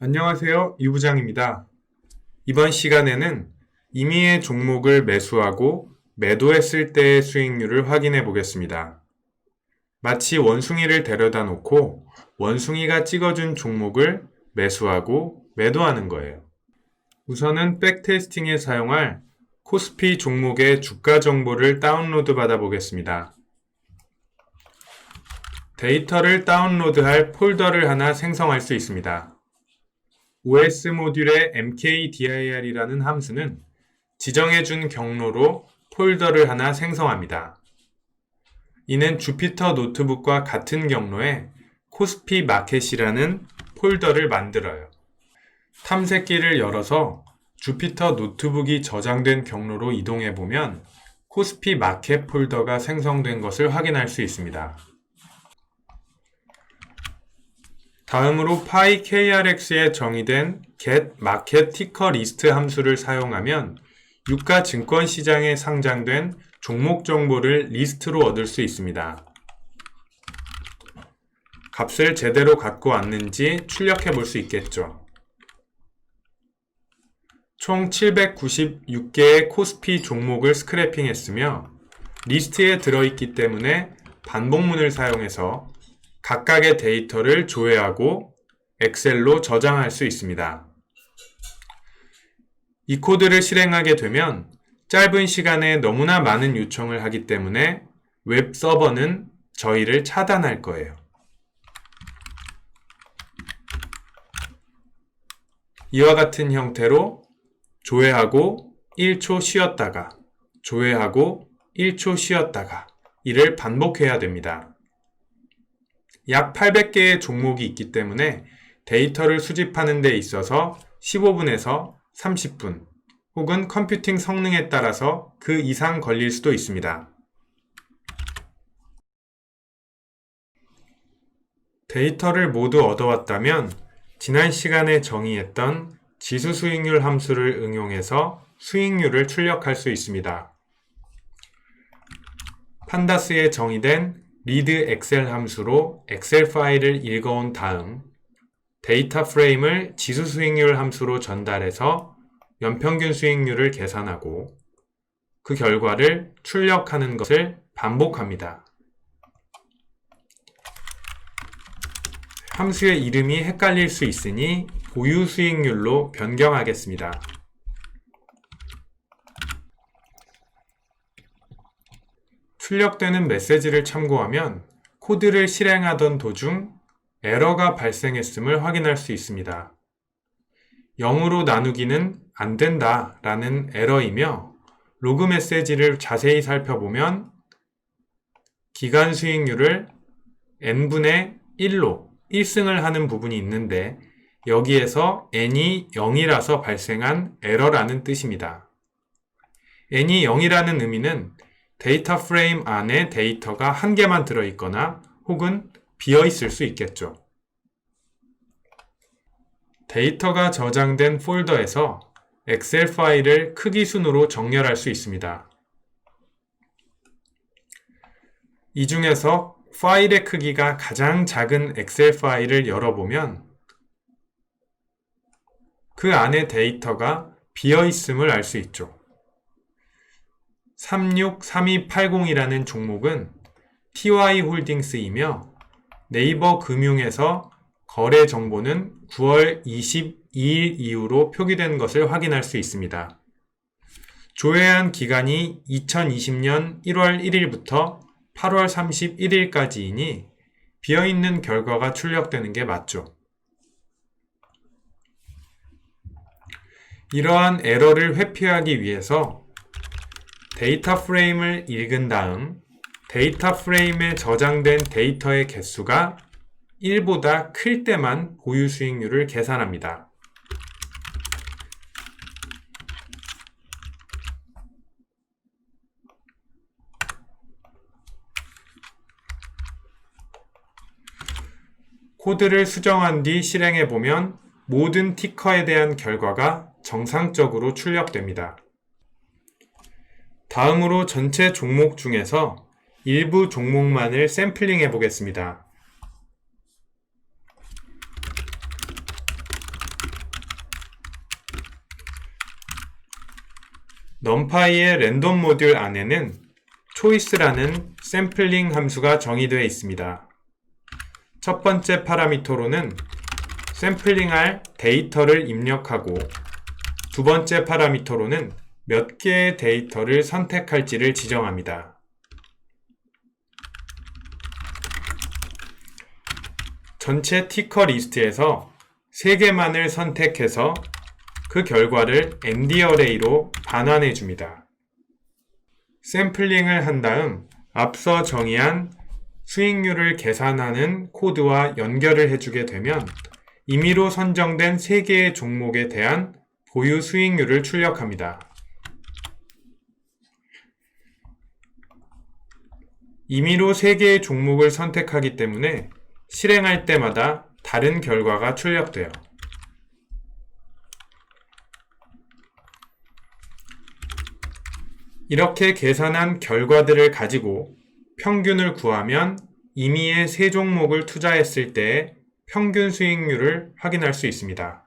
안녕하세요. 유 부장입니다. 이번 시간에는 임의의 종목을 매수하고 매도했을 때의 수익률을 확인해 보겠습니다. 마치 원숭이를 데려다 놓고 원숭이가 찍어준 종목을 매수하고 매도하는 거예요. 우선은 백테스팅에 사용할 코스피 종목의 주가 정보를 다운로드 받아 보겠습니다. 데이터를 다운로드할 폴더를 하나 생성할 수 있습니다. OS 모듈의 mkdir이라는 함수는 지정해준 경로로 폴더를 하나 생성합니다. 이는 주피터 노트북과 같은 경로에 코스피 마켓이라는 폴더를 만들어요. 탐색기를 열어서 주피터 노트북이 저장된 경로로 이동해보면 코스피 마켓 폴더가 생성된 것을 확인할 수 있습니다. 다음으로 PyKRX에 정의된 get market ticker list 함수를 사용하면 유가 증권 시장에 상장된 종목 정보를 리스트로 얻을 수 있습니다. 값을 제대로 갖고 왔는지 출력해 볼 수 있겠죠. 총 796개의 코스피 종목을 스크래핑했으며 리스트에 들어있기 때문에 반복문을 사용해서 각각의 데이터를 조회하고 엑셀로 저장할 수 있습니다. 이 코드를 실행하게 되면 짧은 시간에 너무나 많은 요청을 하기 때문에 웹 서버는 저희를 차단할 거예요. 이와 같은 형태로 조회하고 1초 쉬었다가 조회하고 1초 쉬었다가 이를 반복해야 됩니다. 약 800개의 종목이 있기 때문에 데이터를 수집하는 데 있어서 15분에서 30분 혹은 컴퓨팅 성능에 따라서 그 이상 걸릴 수도 있습니다. 데이터를 모두 얻어왔다면 지난 시간에 정의했던 지수 수익률 함수를 응용해서 수익률을 출력할 수 있습니다. 판다스에 정의된 read 엑셀 함수로 엑셀 파일을 읽어온 다음 데이터 프레임을 지수 수익률 함수로 전달해서 연평균 수익률을 계산하고 그 결과를 출력하는 것을 반복합니다. 함수의 이름이 헷갈릴 수 있으니 보유 수익률로 변경하겠습니다. 출력되는 메시지를 참고하면 코드를 실행하던 도중 에러가 발생했음을 확인할 수 있습니다. 0으로 나누기는 안 된다 라는 에러이며 로그 메시지를 자세히 살펴보면 기간 수익률을 n분의 1로 1승을 하는 부분이 있는데 여기에서 n이 0이라서 발생한 에러라는 뜻입니다. n이 0이라는 의미는 데이터 프레임 안에 데이터가 한 개만 들어있거나 혹은 비어있을 수 있겠죠. 데이터가 저장된 폴더에서 엑셀 파일을 크기 순으로 정렬할 수 있습니다. 이 중에서 파일의 크기가 가장 작은 엑셀 파일을 열어보면 그 안에 데이터가 비어있음을 알 수 있죠. 363280이라는 종목은 TY홀딩스이며 네이버 금융에서 거래 정보는 9월 22일 이후로 표기된 것을 확인할 수 있습니다. 조회한 기간이 2020년 1월 1일부터 8월 31일까지이니 비어있는 결과가 출력되는 게 맞죠. 이러한 에러를 회피하기 위해서 데이터 프레임을 읽은 다음 데이터 프레임에 저장된 데이터의 개수가 1보다 클 때만 보유 수익률을 계산합니다. 코드를 수정한 뒤 실행해보면 모든 티커에 대한 결과가 정상적으로 출력됩니다. 다음으로 전체 종목 중에서 일부 종목만을 샘플링 해보겠습니다. numpy의 랜덤 모듈 안에는 choice라는 샘플링 함수가 정의되어 있습니다. 첫 번째 파라미터로는 샘플링할 데이터를 입력하고 두 번째 파라미터로는 몇 개의 데이터를 선택할지를 지정합니다. 전체 티커 리스트에서 3개만을 선택해서 그 결과를 ND 어레이로 반환해 줍니다. 샘플링을 한 다음 앞서 정의한 수익률을 계산하는 코드와 연결을 해주게 되면 임의로 선정된 3개의 종목에 대한 보유 수익률을 출력합니다. 임의로 3개의 종목을 선택하기 때문에 실행할 때마다 다른 결과가 출력돼요. 이렇게 계산한 결과들을 가지고 평균을 구하면 임의의 3종목을 투자했을 때의 평균 수익률을 확인할 수 있습니다.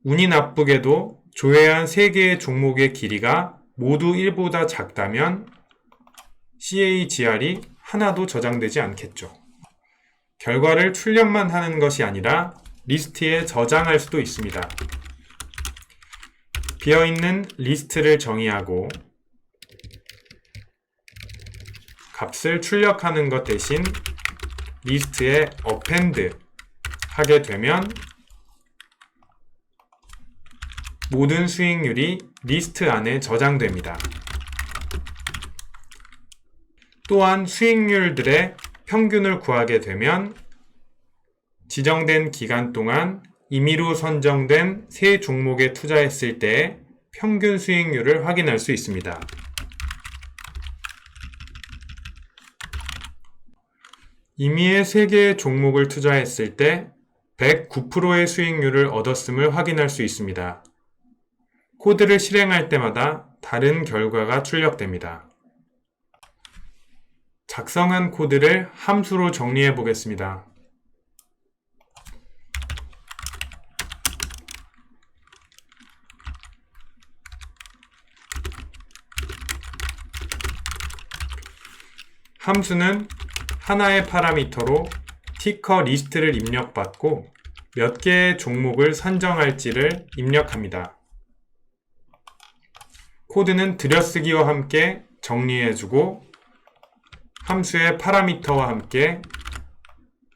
운이 나쁘게도 조회한 3개의 종목의 길이가 모두 1보다 작다면 CAGR이 하나도 저장되지 않겠죠. 결과를 출력만 하는 것이 아니라 리스트에 저장할 수도 있습니다. 비어있는 리스트를 정의하고 값을 출력하는 것 대신 리스트에 append 하게 되면 모든 수익률이 리스트 안에 저장됩니다. 또한 수익률들의 평균을 구하게 되면 지정된 기간 동안 임의로 선정된 3종목에 투자했을 때의 평균 수익률을 확인할 수 있습니다. 임의의 3개의 종목을 투자했을 때 109%의 수익률을 얻었음을 확인할 수 있습니다. 코드를 실행할 때마다 다른 결과가 출력됩니다. 작성한 코드를 함수로 정리해 보겠습니다. 함수는 하나의 파라미터로 티커 리스트를 입력받고 몇 개의 종목을 선정할지를 입력합니다. 코드는 들여쓰기와 함께 정리해주고 함수의 파라미터와 함께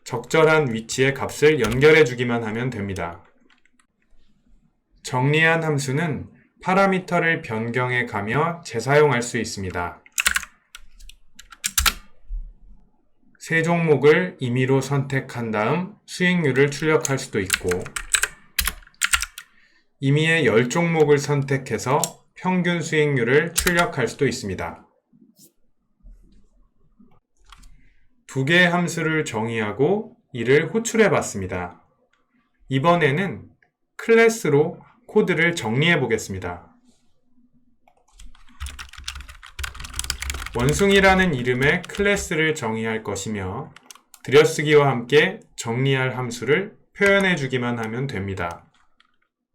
적절한 위치의 값을 연결해주기만 하면 됩니다. 정리한 함수는 파라미터를 변경해 가며 재사용할 수 있습니다. 3종목을 임의로 선택한 다음 수익률을 출력할 수도 있고 임의의 10종목을 선택해서 평균 수익률을 출력할 수도 있습니다. 2개의 함수를 정의하고 이를 호출해 봤습니다. 이번에는 클래스로 코드를 정리해 보겠습니다. 원숭이라는 이름의 클래스를 정의할 것이며 들여쓰기와 함께 정리할 함수를 표현해 주기만 하면 됩니다.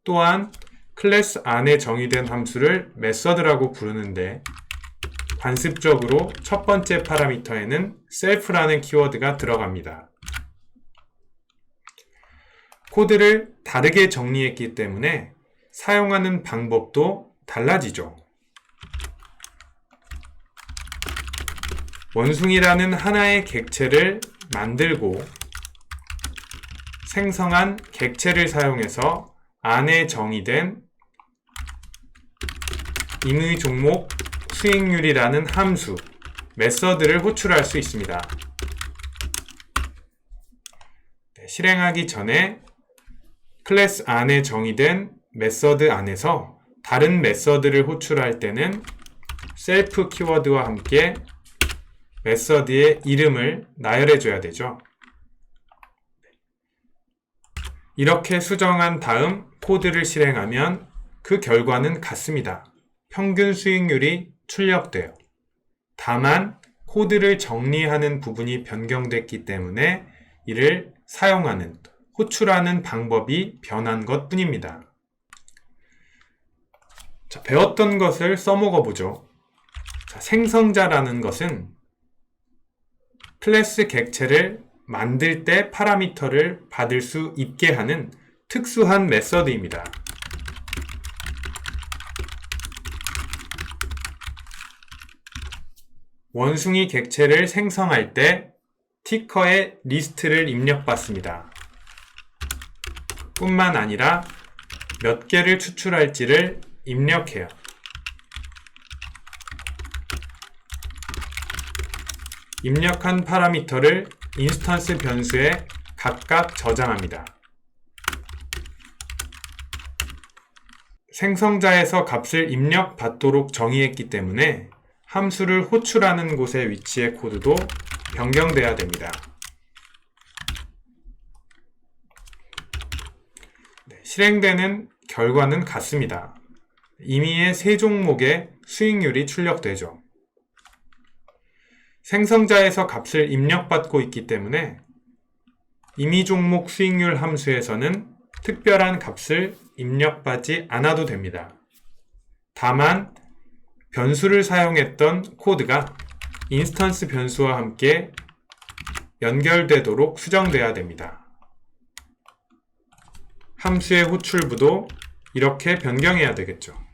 또한 클래스 안에 정의된 함수를 메서드라고 부르는데 관습적으로 첫 번째 파라미터에는 self라는 키워드가 들어갑니다. 코드를 다르게 정리했기 때문에 사용하는 방법도 달라지죠. 원숭이라는 하나의 객체를 만들고 생성한 객체를 사용해서 안에 정의된 임의 종목 수익률이라는 함수, 메서드를 호출할 수 있습니다. 실행하기 전에 클래스 안에 정의된 메서드 안에서 다른 메서드를 호출할 때는 셀프 키워드와 함께 메서드의 이름을 나열해 줘야 되죠. 이렇게 수정한 다음 코드를 실행하면 그 결과는 같습니다. 평균 수익률이 출력돼요. 다만 코드를 정리하는 부분이 변경됐기 때문에 이를 사용하는, 호출하는 방법이 변한 것 뿐입니다. 자, 배웠던 것을 써먹어 보죠. 자, 생성자라는 것은 클래스 객체를 만들 때 파라미터를 받을 수 있게 하는 특수한 메서드입니다. 원숭이 객체를 생성할 때 티커의 리스트를 입력받습니다. 뿐만 아니라 몇 개를 추출할지를 입력해요. 입력한 파라미터를 인스턴스 변수에 각각 저장합니다. 생성자에서 값을 입력받도록 정의했기 때문에 함수를 호출하는 곳의 위치의 코드도 변경돼야 됩니다. 실행되는 결과는 같습니다. 임의의 세 종목의 수익률이 출력되죠. 생성자에서 값을 입력받고 있기 때문에 임의 종목 수익률 함수에서는 특별한 값을 입력받지 않아도 됩니다. 다만 변수를 사용했던 코드가 인스턴스 변수와 함께 연결되도록 수정돼야 됩니다. 함수의 호출부도 이렇게 변경해야 되겠죠.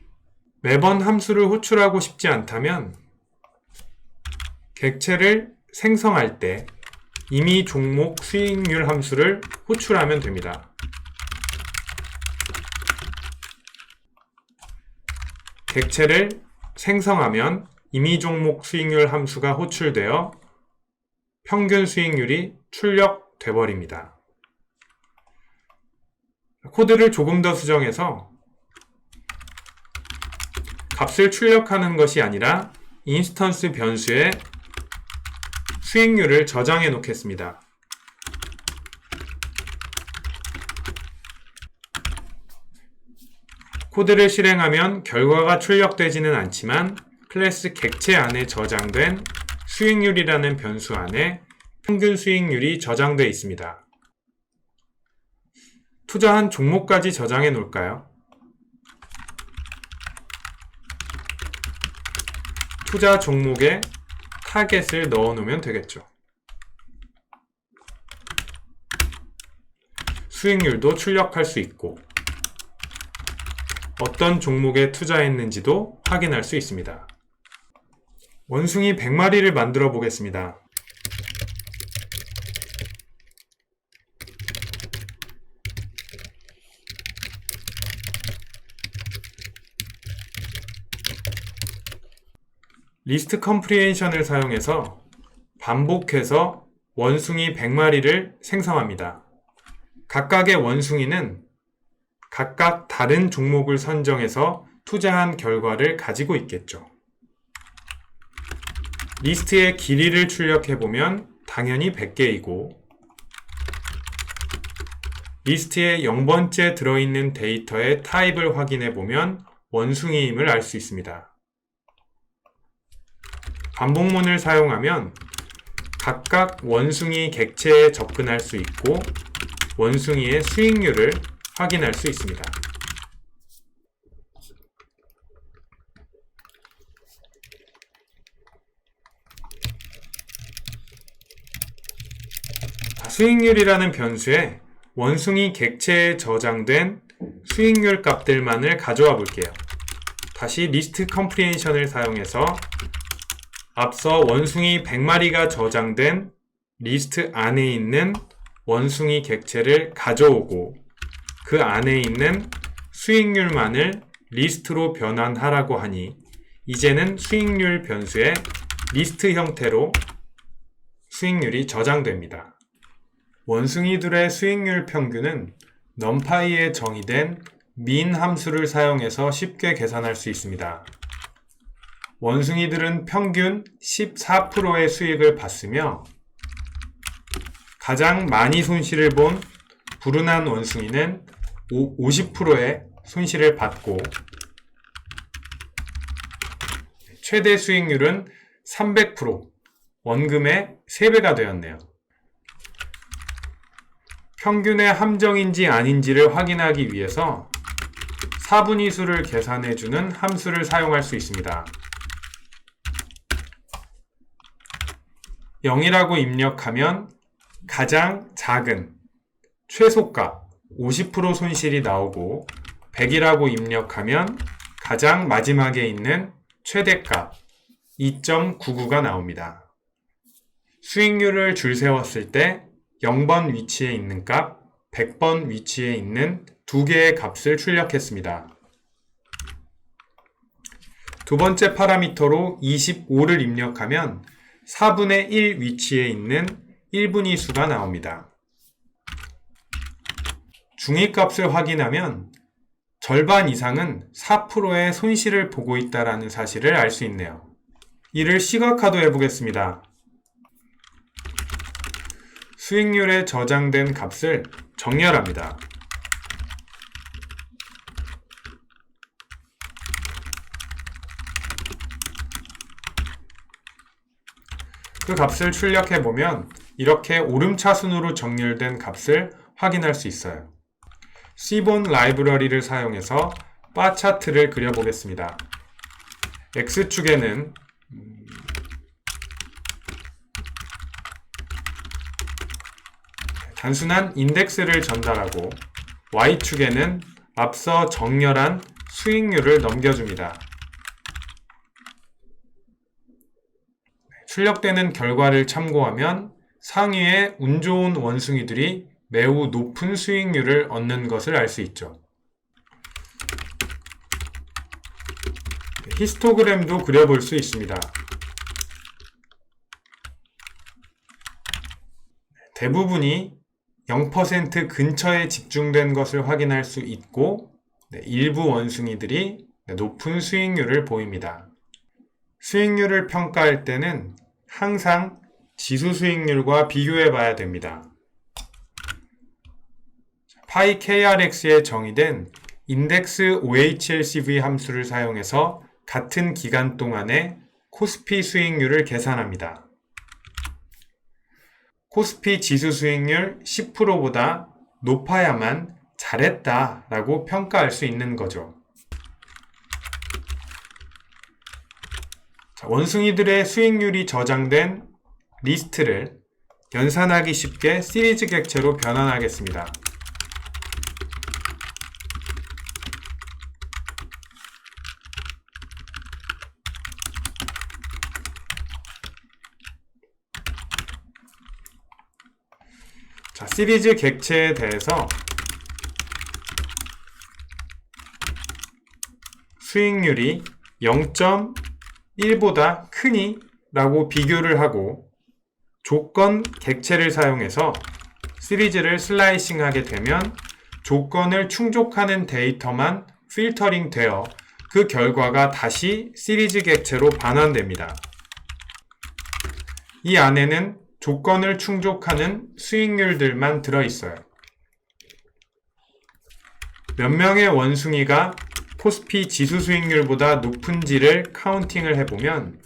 매번 함수를 호출하고 싶지 않다면 객체를 생성할 때 임의 종목 수익률 함수를 호출하면 됩니다. 객체를 생성하면 임의 종목 수익률 함수가 호출되어 평균 수익률이 출력돼 버립니다. 코드를 조금 더 수정해서 값을 출력하는 것이 아니라 인스턴스 변수에 수익률을 저장해 놓겠습니다. 코드를 실행하면 결과가 출력되지는 않지만 클래스 객체 안에 저장된 수익률이라는 변수 안에 평균 수익률이 저장되어 있습니다. 투자한 종목까지 저장해 놓을까요? 투자 종목에 타겟을 넣어 놓으면 되겠죠. 수익률도 출력할 수 있고 어떤 종목에 투자했는지도 확인할 수 있습니다. 원숭이 100마리를 만들어 보겠습니다. 리스트 컴프리헨션을 사용해서 반복해서 원숭이 100마리를 생성합니다. 각각의 원숭이는 각각 다른 종목을 선정해서 투자한 결과를 가지고 있겠죠. 리스트의 길이를 출력해보면 당연히 100개이고 리스트에 0번째 들어있는 데이터의 타입을 확인해보면 원숭이임을 알 수 있습니다. 반복문을 사용하면 각각 원숭이 객체에 접근할 수 있고 원숭이의 수익률을 확인할 수 있습니다. 수익률이라는 변수에 원숭이 객체에 저장된 수익률 값들만을 가져와 볼게요. 다시 리스트 컴프리헨션을 사용해서 앞서 원숭이 100마리가 저장된 리스트 안에 있는 원숭이 객체를 가져오고 그 안에 있는 수익률만을 리스트로 변환하라고 하니 이제는 수익률 변수에 리스트 형태로 수익률이 저장됩니다. 원숭이들의 수익률 평균은 numPy에 정의된 min 함수를 사용해서 쉽게 계산할 수 있습니다. 원숭이들은 평균 14%의 수익을 봤으며 가장 많이 손실을 본 불운한 원숭이는 50%의 손실을 받고 최대 수익률은 300%, 원금의 3배가 되었네요. 평균의 함정인지 아닌지를 확인하기 위해서 4분위수를 계산해주는 함수를 사용할 수 있습니다. 0이라고 입력하면 가장 작은 최소값 50% 손실이 나오고 100이라고 입력하면 가장 마지막에 있는 최대값 2.99가 나옵니다. 수익률을 줄 세웠을 때 0번 위치에 있는 값, 100번 위치에 있는 두 개의 값을 출력했습니다. 두 번째 파라미터로 25를 입력하면 4분의 1 위치에 있는 1분위수가 나옵니다. 중위값을 확인하면 절반 이상은 4%의 손실을 보고 있다는 사실을 알 수 있네요. 이를 시각화도 해보겠습니다. 수익률에 저장된 값을 정렬합니다. 그 값을 출력해보면 이렇게 오름차순으로 정렬된 값을 확인할 수 있어요. C본 라이브러리를 사용해서 바 차트를 그려보겠습니다. X축에는 단순한 인덱스를 전달하고 Y축에는 앞서 정렬한 수익률을 넘겨줍니다. 출력되는 결과를 참고하면 상위의 운 좋은 원숭이들이 매우 높은 수익률을 얻는 것을 알 수 있죠. 히스토그램도 그려볼 수 있습니다. 대부분이 0% 근처에 집중된 것을 확인할 수 있고 일부 원숭이들이 높은 수익률을 보입니다. 수익률을 평가할 때는 항상 지수 수익률과 비교해 봐야 됩니다. PyKRX에 정의된 인덱스 OHLCV 함수를 사용해서 같은 기간 동안의 코스피 수익률을 계산합니다. 코스피 지수 수익률 10%보다 높아야만 잘했다 라고 평가할 수 있는 거죠. 원숭이들의 수익률이 저장된 리스트를 연산하기 쉽게 시리즈 객체로 변환하겠습니다. 시리즈 객체에 대해서 수익률이 0.1보다 크니? 라고 비교를 하고 조건 객체를 사용해서 시리즈를 슬라이싱하게 되면 조건을 충족하는 데이터만 필터링 되어 그 결과가 다시 시리즈 객체로 반환됩니다. 이 안에는 조건을 충족하는 수익률들만 들어있어요. 몇 명의 원숭이가 코스피 지수 수익률보다 높은지를 카운팅을 해보면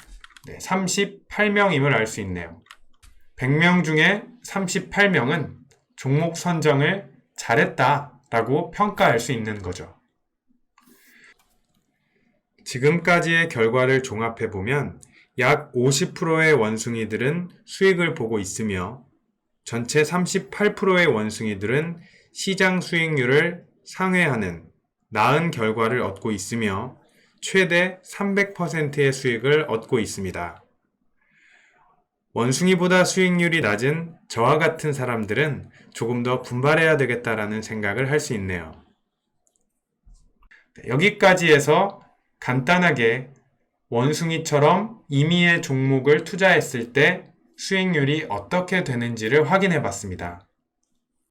38명임을 알 수 있네요. 100명 중에 38명은 종목 선정을 잘했다라고 평가할 수 있는 거죠. 지금까지의 결과를 종합해보면 약 50%의 원숭이들은 수익을 보고 있으며 전체 38%의 원숭이들은 시장 수익률을 상회하는 나은 결과를 얻고 있으며 최대 300%의 수익을 얻고 있습니다. 원숭이보다 수익률이 낮은 저와 같은 사람들은 조금 더 분발해야 되겠다라는 생각을 할 수 있네요. 여기까지 해서 간단하게 원숭이처럼 임의의 종목을 투자했을 때 수익률이 어떻게 되는지를 확인해 봤습니다.